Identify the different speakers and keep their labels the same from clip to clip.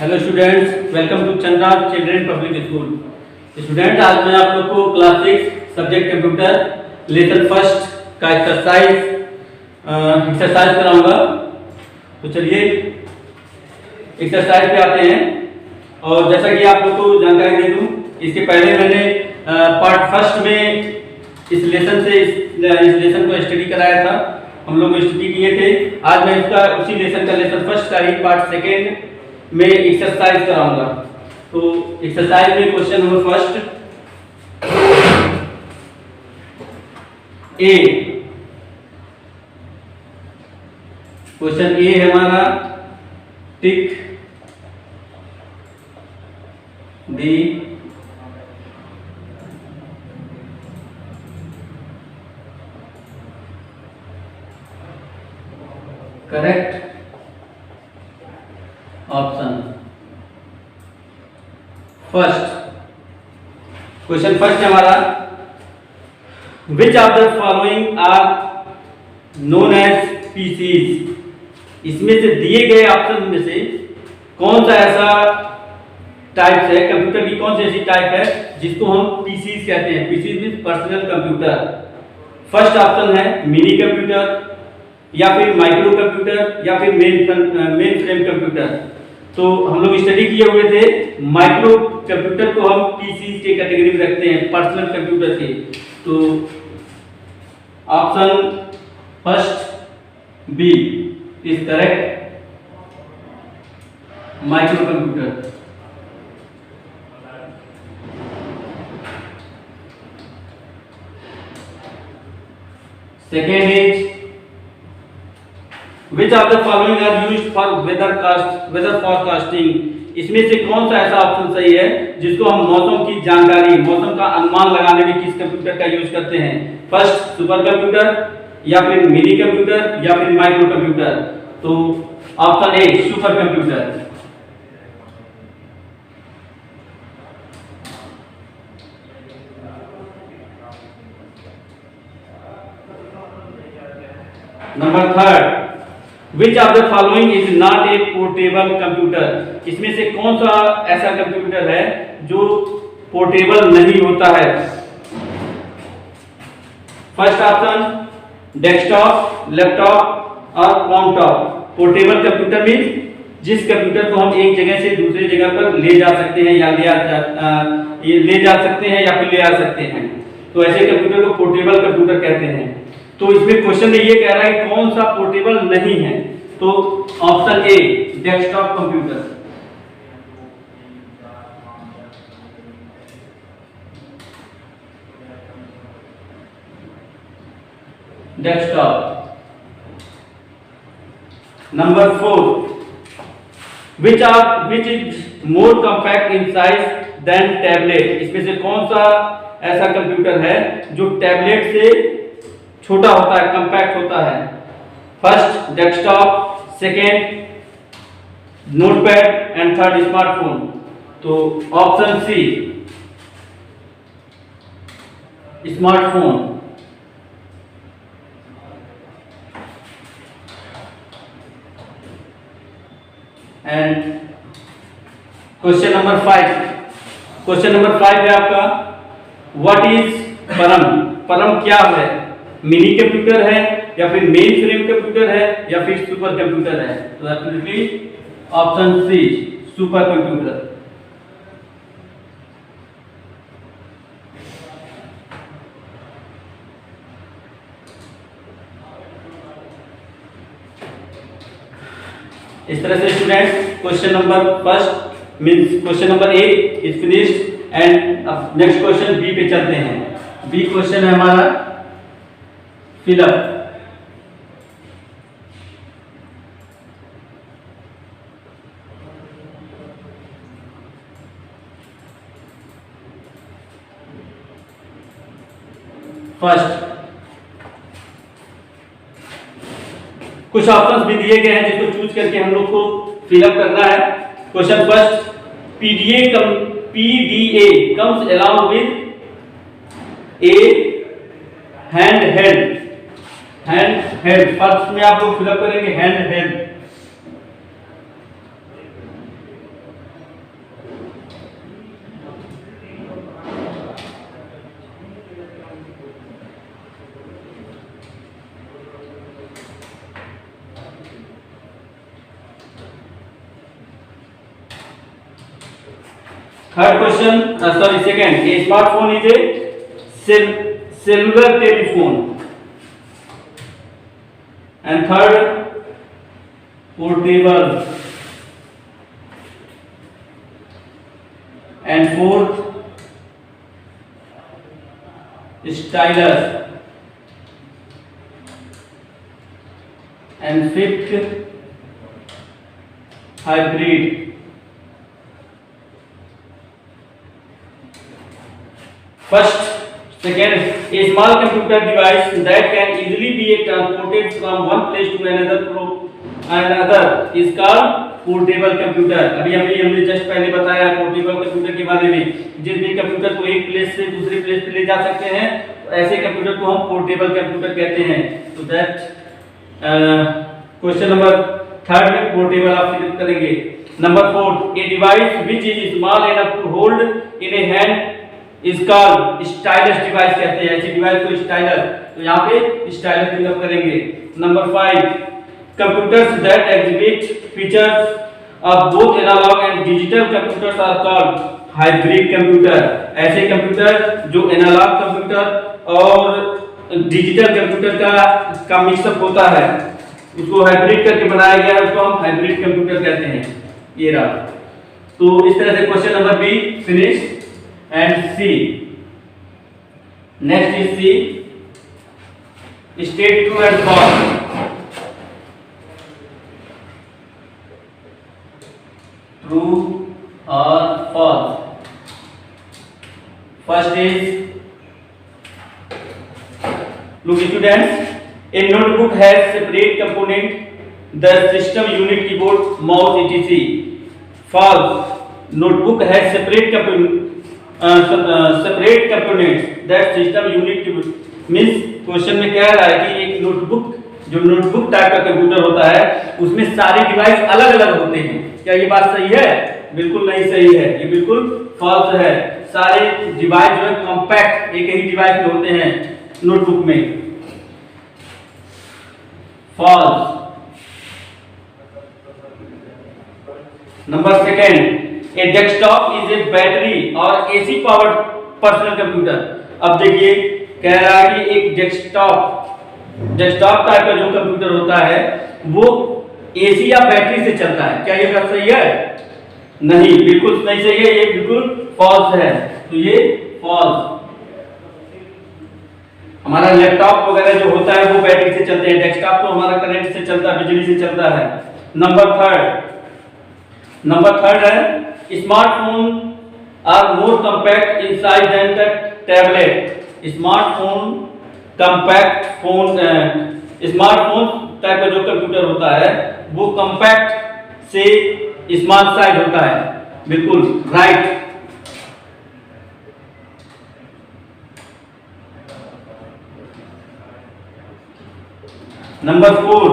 Speaker 1: Hello students, welcome to Chandra children public school. Student, आज मैं आप लोग को class 6 subject computer lesson first का एक्सरसाइज कराऊंगा। तो चलिए एक्सरसाइज पे आते हैं। और जैसा कि आप लोग को जानकारी दे दूं, इसके पहले मैंने पार्ट फर्स्ट में इस लेसन को स्टडी कराया था, हम लोग स्टडी किए थे। आज मैं इसका उसी लेसन का लेसन फर्स्ट का ही पार्ट सेकेंड में एक्सरसाइज कराऊंगा। तो एक्सरसाइज में question number first A, question A है हमारा, tick the correct option. First question first है हमारा, which of the following are known as PCs. इसमें से दिए गए ऑप्शन में से कौन सा ऐसा टाइप है, कंप्यूटर की कौन सी ऐसी टाइप है जिसको हम पीसीज कहते हैं। PCs means personal computer. First option है मिनी कंप्यूटर, या फिर माइक्रो कंप्यूटर, या फिर मेन फ्रेम कंप्यूटर। तो हम लोग स्टडी किए हुए थे, माइक्रो कंप्यूटर को हम पीसी के कैटेगरी में रखते हैं, पर्सनल कंप्यूटर के। तो option first B is correct, micro computer. Second is Which of the following are used for weather forecasting? इसमें से कौन सा ऐसा ऑप्शन सही है जिसको हम मौसम की जानकारी, मौसम का अनुमान लगाने में किस कंप्यूटर का यूज करते हैं। फर्स्ट सुपर कंप्यूटर, या फिर मिनी कंप्यूटर, या फिर माइक्रो कंप्यूटर। तो option A super computer. Number third, Which of the following is not a portable computer? इसमें से कौन सा ऐसा कंप्यूटर है जो पोर्टेबल नहीं होता है। फर्स्ट ऑप्शन डेस्कटॉप, लैपटॉप और कॉमटॉप। पोर्टेबल कंप्यूटर मीन्स जिस कंप्यूटर को हम एक जगह से दूसरी जगह पर ले जा सकते हैं, या ले जा सकते हैं या फिर ले आ सकते हैं। तो ऐसे कंप्यूटर को पोर्टेबल कंप्यूटर कहते हैं। तो इसमें क्वेश्चन में ये कह रहा है कौन सा पोर्टेबल नहीं है। तो option A desktop computer. Desktop. Number 4, which is more compact in size than tablet. इसमें से कौन सा ऐसा कंप्यूटर है जो टैबलेट से छोटा होता है, कंपैक्ट होता है। First desktop, second notepad and third smartphone. तो option C smartphone. And question number 5 है आपका, व्हाट इज परम। परम क्या है, मिनी कंप्यूटर है, या फिर मेन फ्रेम कंप्यूटर है, या फिर सुपर कंप्यूटर है। तो absolutely option C super computer. इस तरह से students question number first means question number A is finished. And अब नेक्स्ट क्वेश्चन बी पे चलते हैं। बी क्वेश्चन है हमारा फिलअप। फर्स्ट कुछ ऑप्शंस भी दिए गए हैं जिसको चूज करके हम लोग को फिलअप करना है। Question first, PDA comes along with a handheld। First में आप लोग फिलअप करेंगे hand held. Third question, sorry, second. A smartphone is a cellular telephone. And third, portable. And fourth, stylus. And fifth, hybrid. First, second, a small computer device that can easily be transported from one place to another is called portable computer. अभी हमने just पहले बताया portable computer के बारे में, जिस भी computer को एक प्लेस से दूसरे प्लेस पे ले जा सकते हैं, तो ऐसे कंप्यूटर को हम पोर्टेबल कंप्यूटर कहते हैं. तो दैट क्वेश्चन नंबर थर्ड में पोर्टेबल आप फिल करेंगे. Number fourth, a device which is small enough to hold in a hand is called stylus device कहते हैं. ऐसी डिवाइस को स्टाइलस, तो यहाँ पे स्टाइलस फिल करेंगे. Number 5, computers that exhibit features of both analog and digital computers are called hybrid computer. ऐसे computer जो एनालॉग कंप्यूटर और डिजिटल कंप्यूटर का मिक्सअप होता है, उसको हाइब्रिड करके बनाया गया है, उसको हम हाइब्रिड कंप्यूटर कहते हैं. ये रहा. तो इस तरह से question number B finish. And C, next is C, state true and false. True or false? First is, look students, a notebook has separate component, the system unit, keyboard, mouse, etc. False. Notebook has separate components, that system unit, keyboard. Means question में कह रहा है कि एक notebook, जो notebook type का computer होता है, उसमें सारे डिवाइस अलग अलग होते हैं. क्या ये बात सही है? बिल्कुल नहीं सही है, ये बिल्कुल फॉल्स है. सारे डिवाइस जो है कॉम्पैक्ट एक ही डिवाइस में होते हैं नोटबुक में. False. Number second, a desktop is a battery और एसी पावर्ड पर्सनल कंप्यूटर. अब देखिए कह रहा है कि एक डेस्कटॉप टाइप का जो कंप्यूटर होता है वो एसी या बैटरी से चलता है. क्या ये बात सही है? नहीं, बिल्कुल नहीं सही है, ये बिल्कुल फॉल्स है. तो ये फॉल्स. हमारा लैपटॉप वगैरह जो होता है वो बैटरी से चलते हैं, डेस्कटॉप तो हमारा करंट से चलता है, बिजली से चलता है. नंबर थर्ड है, smartphone are more compact in size than the tablet. Smartphone compact phone, smartphone type का जो कंप्यूटर होता है वो कॉम्पैक्ट से स्मॉल साइज होता है. बिल्कुल right. Number 4,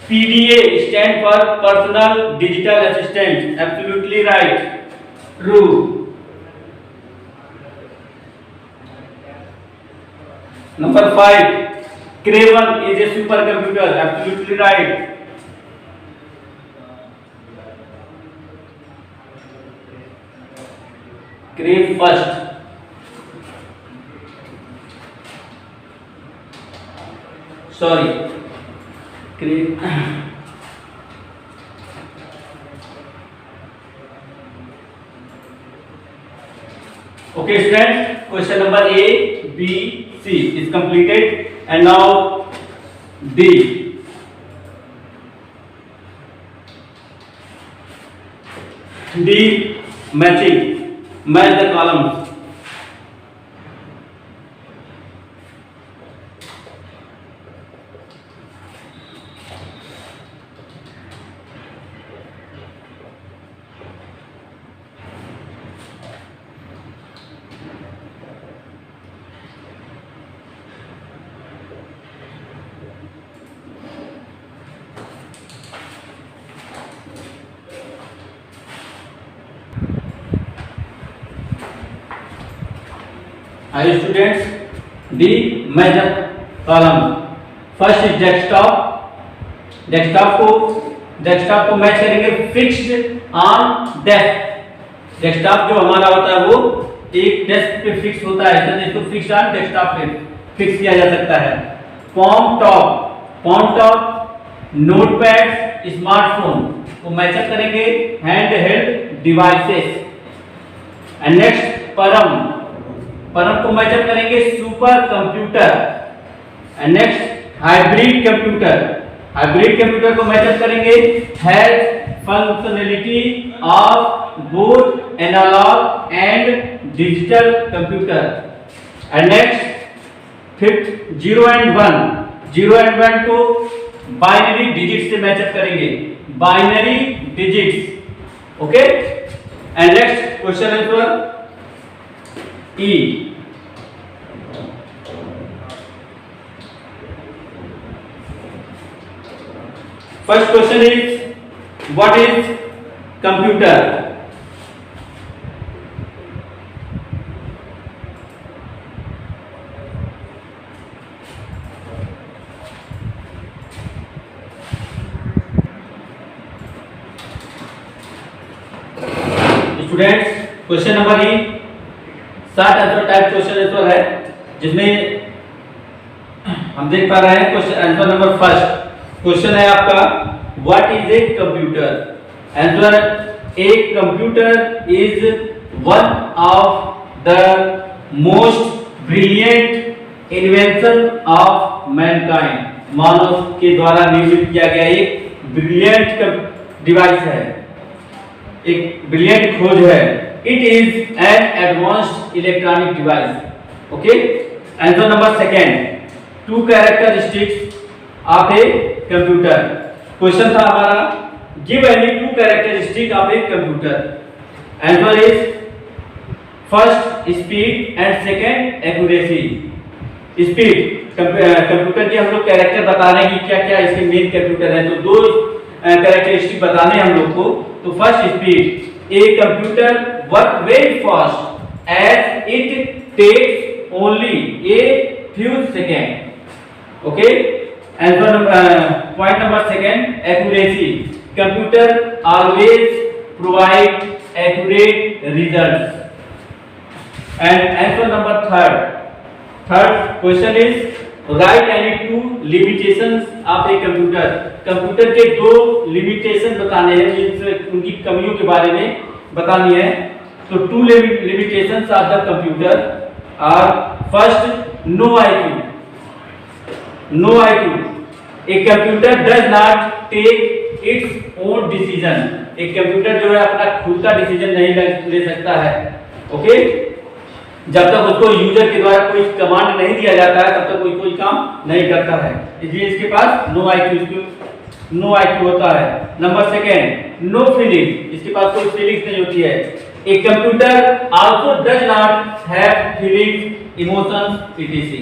Speaker 1: PDA stand for personal digital assistant. Absolutely right. True. Number 5, Cray-1 is a supercomputer. Absolutely right. Cray first. Sorry. Cray. Okay, students. Question number A, B, C is completed, and now D. D, matching. Match the columns. Hi students, D, match the column. First is desktop को match करेंगे fixed on desk. Desktop जो हमारा होता है वो एक desk पे fix होता है, इसको फिक्स ऑन डेस्कटॉप पे फिक्स किया जा सकता है। पॉम टॉप नोटपैड स्मार्टफोन को मैचअप करेंगे hand held devices. And next Param को मैचअप करेंगे super computer. And next hybrid computer को मैचअप करेंगे has functionality of both analog and digital computer. And next fifth 0 and 1 को बाइनरी डिजिट से match up करेंगे, binary digits. Okay. And next question answer E. First question is what is computer? Students question number E short answer type question answer है, जिसमें हम देख पा रहे हैं question answer number first question है आपका what is a computer? Answer a computer is one of the most brilliant invention of mankind. मानव के द्वारा निर्मित किया गया एक ब्रिलियंट डिवाइस है, एक ब्रिलियंट खोज है। It is an advanced electronic device. Okay. Answer number second to characteristics of a computer. Question था हमारा give any two characteristic of a computer. Answer is first speed and second accuracy. Speed computer के हम लोग character बता रहे हैं कि क्या क्या इसके मेन कंप्यूटर है, तो दो कैरेक्टरिस्टिक बताने हैं हम लोग को। तो first speed, a computer work very fast as it takes only a few second. Okay. Answer point number second accuracy, computer always provide accurate results. And answer number third question is write any two limitations of a computer. Computer के दो limitation बताने हैं, उनकी कमियों के बारे में बतानी है। तो two limitations of the computer are first no IQ. A computer does not take its own decision. एक कंप्यूटर जो है अपना खुद का डिसीजन नहीं ले सकता है। ओके। जब तक उसको यूजर के द्वारा कोई कमांड नहीं दिया जाता है तब तक कोई काम नहीं करता है, इसलिए इसके पास नो आईक्यू होता है। नंबर सेकेंड नो फीलिंग, इसके पास कोई फीलिंग्स नहीं होती है। A computer also does not have feelings, emotions etc।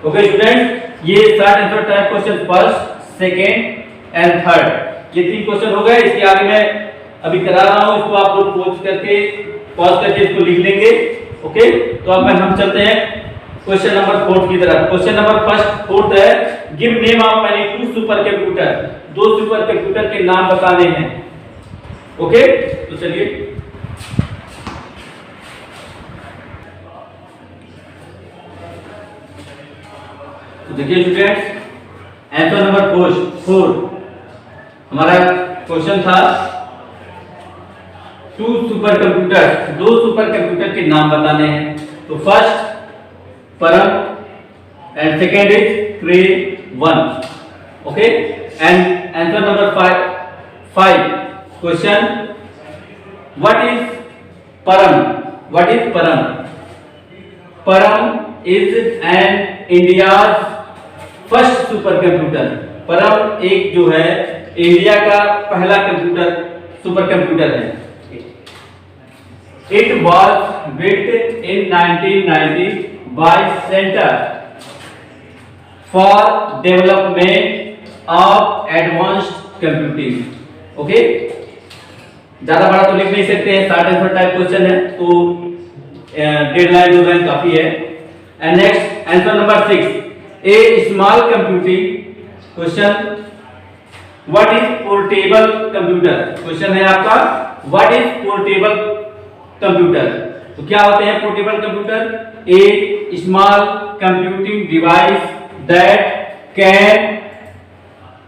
Speaker 1: Okay students, ये short answer type question first, second and third, ये तीन क्वेश्चन हो गए। इसके आगे मैं अभी करा रहा हूं, इसको आप लोग पॉज करके इसको लिख लेंगे। ओके। तो अब हम चलते हैं क्वेश्चन नंबर 4 की तरफ। क्वेश्चन नंबर फोर्थ है give name of any two super computer. दो सुपर कंप्यूटर के नाम बताने हैं। ओके। तो चलिए तो देखिए स्टूडेंट्स, आंसर नंबर 4 हमारा क्वेश्चन था टू सुपर कंप्यूटर, दो सुपर कंप्यूटर के नाम बताने हैं। तो फर्स्ट परम and second is cray 1। Okay. And answer number 5 question what is परम? परम is an India's first super computer. परम एक जो है इंडिया का पहला सुपर कंप्यूटर है। It was built in 1990 by Center for Development of Advanced Computing। Okay. ज्यादा बड़ा तो लिख नहीं सकते हैं, शॉर्ट आंसर टाइप क्वेश्चन है, तो डेडलाइन दो लाइन काफी है। And next answer number 6 A small computing. Question what is portable computer? Question है आपका व्हाट इज पोर्टेबल कंप्यूटर। तो क्या होते हैं portable computer? A small computing device that can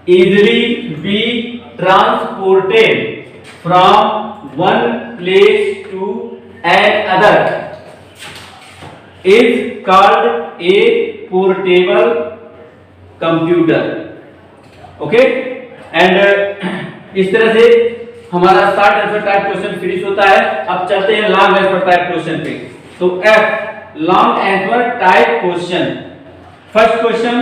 Speaker 1: easily be transported from one place to another is called a portable computer. Okay, and इस तरह से हमारा short answer type question finish होता है। अब चलते हैं लॉन्ग आंसर टाइप क्वेश्चन पे। तो F long answer type question. First question,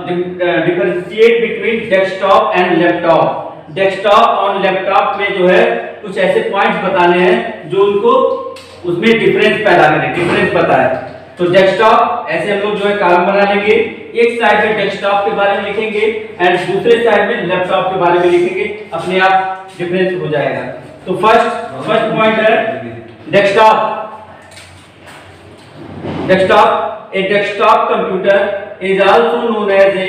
Speaker 1: differentiate between desktop and laptop. Desktop और लैपटॉप में जो है कुछ ऐसे पॉइंट्स बताने हैं जो उनको उसमें डिफरेंस पैदा करें, डिफरेंस बताए। तो डेस्कटॉप ऐसे हम लोग जो है कॉलम बना लेंगे, एक साइड में डेस्कटॉप के बारे में लिखेंगे एंड दूसरे साइड में लैपटॉप के बारे में लिखेंगे, अपने आप डिफरेंस हो जाएगा। तो फर्स्ट पॉइंट है desktop. Desktop, A desktop computer is also known as a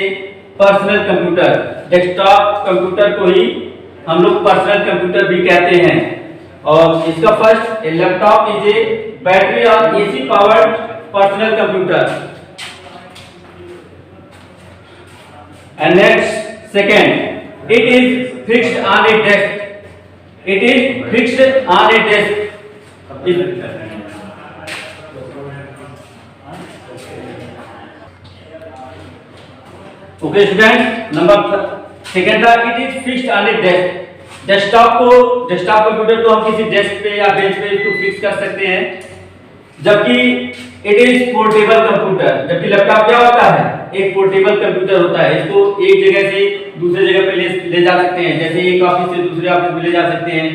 Speaker 1: personal computer। Desktop computer को ही हम लोग पर्सनल कंप्यूटर भी कहते हैं। और इसका first, a laptop is a battery और AC powered personal computer. And next second, it is fixed on a desk. It is fixed on a desk. Okay student, number second था it is fixed on a desk. Desktop computer को हम किसी desk पे या bench पे इसको fix कर सकते हैं, जबकि इट इज पोर्टेबल कंप्यूटर। जबकि लैपटॉप क्या होता है? एक पोर्टेबल कंप्यूटर होता है। इसको एक जगह से दूसरे जगह पे ले जा सकते हैं, जैसे एक ऑफिस से दूसरे ऑफिस में ले जा सकते हैं,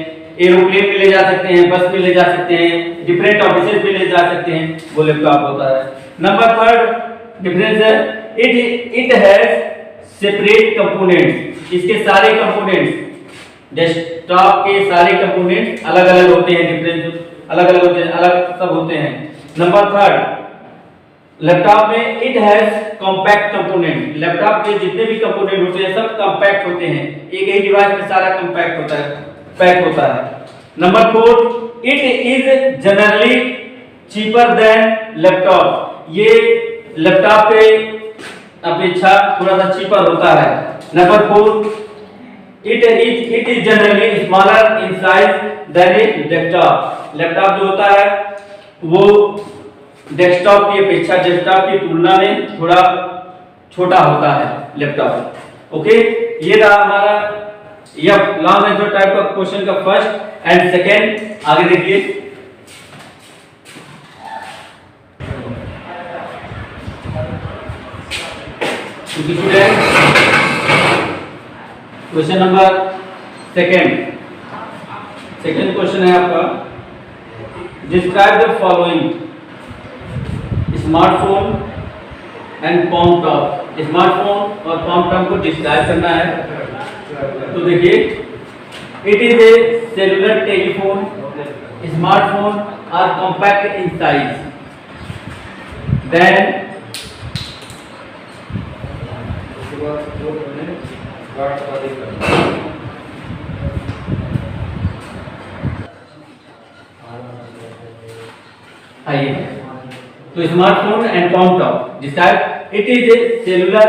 Speaker 1: एरोप्लेन में ले जा सकते हैं, बस में ले जा सकते हैं, डिफरेंट ऑफिसेज में ले जा सकते हैं, वो लैपटॉप होता है। नंबर थर्ड डिफरेंस है इट हैज सेपरेट कंपोनेंट्स। इसके सारे कंपोनेंट्स, डेस्कटॉप के सारे कंपोनेंट्स अलग अलग होते हैं, डिफरेंस अलग अलग होते हैं, अलग सब होते हैं। नंबर थर्ड, लैपटॉप में it has compact component. Laptop के जितने भी कंपोनेंट होते हैं सब कॉम्पैक्ट होते हैं, एक ही डिवाइस में सारा कॉम्पैक्ट होता है, पैक होता है। Number four, it is generally cheaper than laptop. ये लैपटॉप पे अपेक्षा थोड़ा सा चीपर होता है। Number four, it is generally smaller in size than a desktop. Laptop जो होता है वो डेस्कटॉप की अपेक्षा, डेस्कटॉप की तुलना में थोड़ा छोटा होता है लैपटॉप। ओके, ये रहा हमारा यह लॉन्ग आंसर टाइप का क्वेश्चन का फर्स्ट एंड सेकेंड। आगे देखिए, क्वेश्चन नंबर सेकेंड क्वेश्चन है आपका, describe the following smartphone and palmtop. Smartphone और पॉम टॉप को डिस्क्राइब करना है। तो देखिए, it is a cellular telephone. Smartphone are compact in size than आइए, तो smartphone and palmtop describe, it is a cellular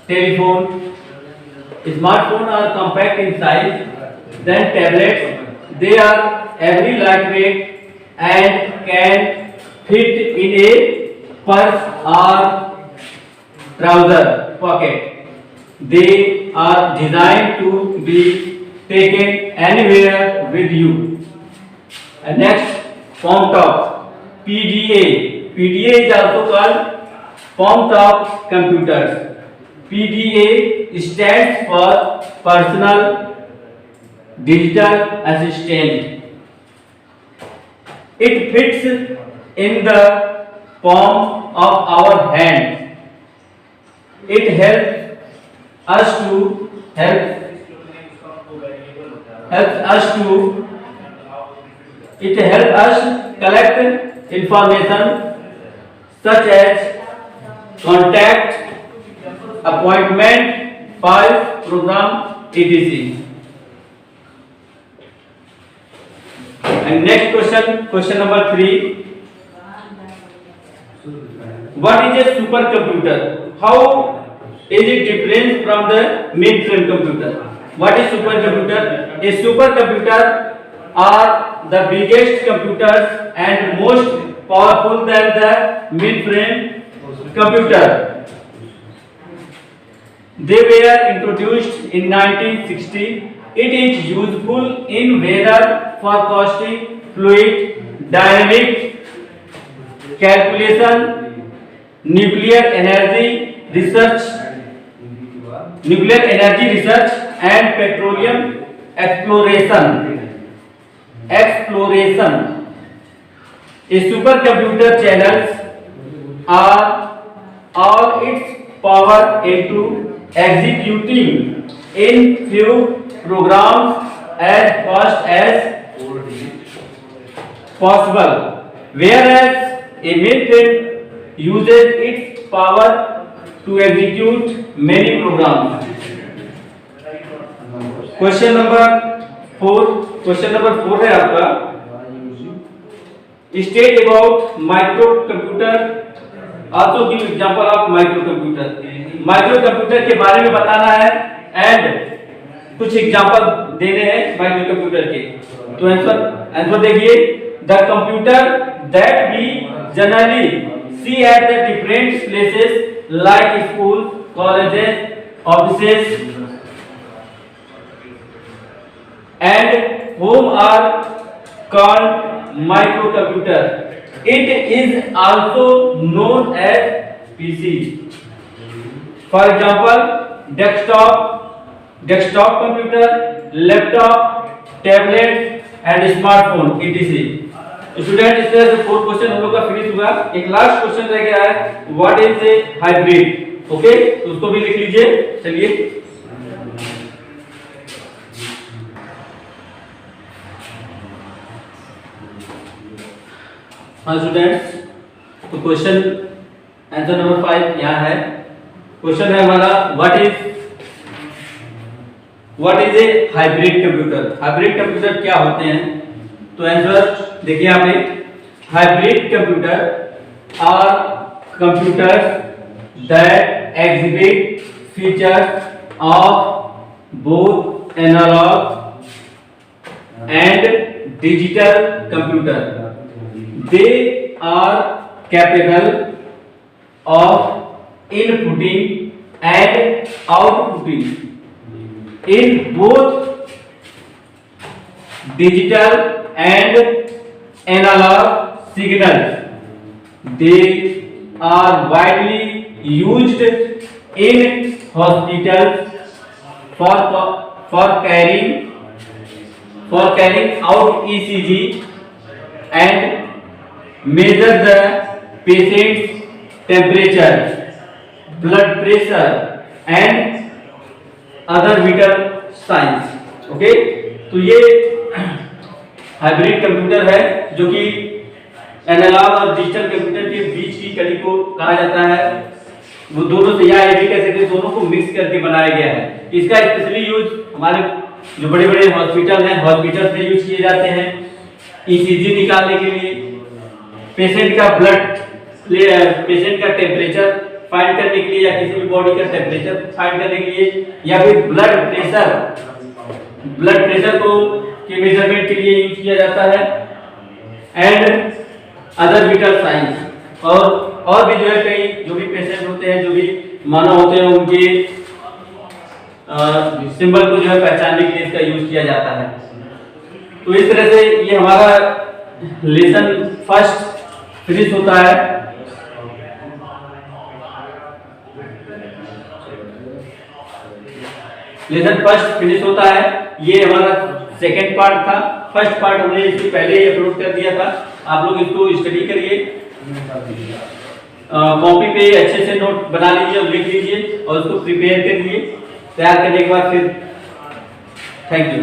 Speaker 1: telephone. Smartphone are compact in size than tablets, they are every lightweight and can fit in a purse or trouser pocket. They are designed to be taken anywhere with you. And next, palm top, PDA. PDA is also called palm top computers. PDA stands for Personal Digital Assistant. It fits in the palm of our hand. It helps us collect information such as contact, appointment, files, program, etc. And next question number 3. What is a supercomputer? How is it different from the mainframe computer? What is supercomputer? A supercomputer are the biggest computers and most powerful than the mainframe computer. They were introduced in 1960. It is useful in weather forecasting, fluid dynamic calculation, nuclear energy research and petroleum exploration. A supercomputer channels are all its power into executing in few programs as fast as possible, whereas a mainframe uses its power to execute many programs. Question number 4 है आपका, state about microcomputer. Also give example of microcomputer. Microcomputer के बारे में बताना है and कुछ example देने हैं माइक्रोकंप्यूटर के. तो आंसर देखिए, the computer that we generally see at the different places like school, colleges, offices and home are called microcomputer. It is also known as PC. For example, desktop computer, laptop, tablet and smartphone etc. Student, इस तरह से 4 question हम लोग का finish हुआ. एक last question रह गया है, what is a hybrid. Okay, तो उसको भी लिख लीजिए. चलिए, हाँ स्टूडेंट्स, तो क्वेश्चन आंसर नंबर 5 यहाँ है. क्वेश्चन है हमारा, what is a hybrid computer. Hybrid computer क्या होते हैं? तो आंसर देखिए यहाँ पे, hybrid computer are computers that exhibit features of both analog and digital computer. They are capable of inputting and outputting in both digital and analog signals. They are widely used in hospitals for carrying out ECG and measure the patient's temperature, blood pressure and other vital signs. Okay, तो ये hybrid computer है जो कि analogue और digital computer के बीच की कड़ी को कहा जाता है. वो दोनों से, या ये भी कह सकते हैं, दोनों को मिक्स करके बनाया गया है. इसका स्पेशली यूज हमारे जो बड़े बड़े हॉस्पिटल हैं, हॉस्पिटल्स में यूज किए जाते हैं ईसीजी निकालने के लिए, पेशेंट का टेम्परेचर फाइंड करने के लिए, या किसी भी बॉडी का टेम्परेचर फाइंड करने के लिए, या फिर ब्लड प्रेशर को के मेजरमेंट के लिए यूज किया जाता है एंड अदर विटल साइंस. और भी जो है कई जो भी पेशेंट होते हैं, जो भी मानव होते हैं, उनके सिंबल को जो है पहचानने के लिए इसका यूज किया जाता है. तो इस तरह से ये हमारा लेसन फर्स्ट फिनिश होता है. लेसन फर्स्ट फिनिश होता है. ये हमारा सेकंड पार्ट था. फर्स्ट पार्ट हमने इससे पहले ही अपलोड कर दिया था. आप लोग इसको स्टडी करिए, कॉपी पे अच्छे से नोट बना लीजिए और लिख लीजिए और उसको प्रिपेयर कर लीजिए. तैयार करने के बाद फिर थैंक यू.